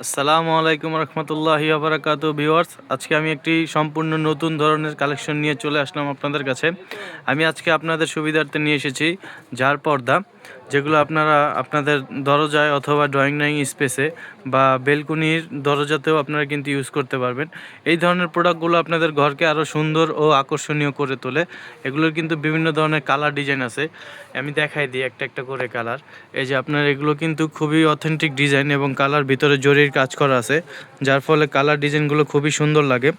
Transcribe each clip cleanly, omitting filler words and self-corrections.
আসসালামু আলাইকুম রহমতুল্লাহি আবরাকাতু ভিউয়ার্স, আজকে আমি একটি সম্পূর্ণ নতুন ধরনের কালেকশন নিয়ে চলে আসলাম আপনাদের কাছে। আমি আজকে আপনাদের সুবিধার্থে নিয়ে এসেছি জার পর্দা, যেগুলো আপনারা আপনাদের দরজায় অথবা ড্রয়িং স্পেসে বা বেলকনির দরজাতেও আপনারা কিন্তু ইউজ করতে পারবেন। এই ধরনের প্রোডাক্টগুলো আপনাদের ঘরকে আরও সুন্দর ও আকর্ষণীয় করে তোলে। এগুলোর কিন্তু বিভিন্ন ধরনের কালার ডিজাইন আছে, আমি দেখাই দিই একটা একটা করে কালার। এই যে আপনার এগুলো কিন্তু খুবই অথেন্টিক ডিজাইন এবং কালার ভিতরে জরির কাজ করা আছে, যার ফলে কালার ডিজাইনগুলো খুবই সুন্দর লাগে।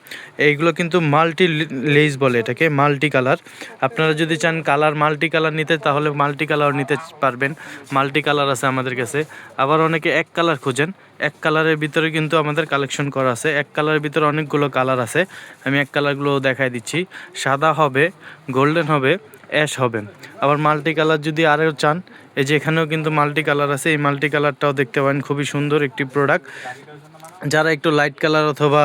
এইগুলো কিন্তু মাল্টি লেস বলে এটাকে, মাল্টি কালার। আপনারা যদি চান কালার মাল্টি কালার নিতে তাহলে মাল্টি কালার নিতে পারবেন, মাল্টি কালার আছে আমাদের কাছে। আবার অনেকে এক কালার খোঁজেন, এক কালারের ভিতরে কিন্তু আমাদের কালেকশন করা আছে। এক কালারের ভিতরে অনেকগুলো কালার আছে, আমি এক কালারগুলো দেখাই দিচ্ছি। সাদা হবে, গোল্ডেন হবে, অ্যাশ হবে। আবার মাল্টি কালার যদি আরও চান, এই যে এখানেও কিন্তু মাল্টি কালার আছে, এই মাল্টি কালারটাও দেখতে পারেন, খুবই সুন্দর একটি প্রোডাক্ট। যারা একটু লাইট কালার অথবা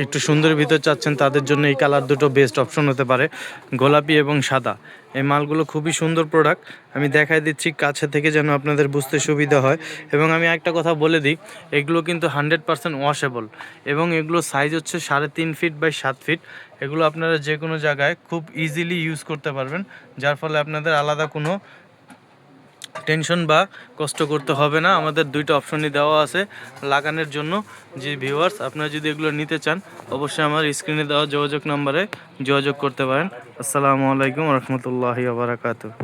একটু সুন্দরের ভিতর চাচ্ছেন তাদের জন্য এই কালার দুটো বেস্ট অপশন হতে পারে, গোলাপি এবং সাদা। এই মালগুলো খুবই সুন্দর প্রোডাক্ট, আমি দেখাই দিচ্ছি কাছে থেকে যেন আপনাদের বুঝতে সুবিধা হয়। এবং আমি একটা কথা বলে দিই, এগুলো কিন্তু 100% ওয়াশেবল এবং এগুলো সাইজ হচ্ছে 3.5 ফিট বাই 7 ফিট। এগুলো আপনারা যে কোনো জায়গায় খুব ইজিলি ইউজ করতে পারবেন, যার ফলে আপনাদের আলাদা কোনো টেনশন বা কষ্ট করতে হবে না। আমাদের দুইটা অপশনই দেওয়া আছে লাগানোর জন্য। যে ভিউয়ার্স, আপনারা যদি এগুলো নিতে চান অবশ্যই আমার স্ক্রিনে দেওয়া যোগাযোগ নাম্বারে যোগাযোগ করতে পারেন। আসসালামু আলাইকুম রহমতুল্লাহি ওয়া বারাকাতুহু।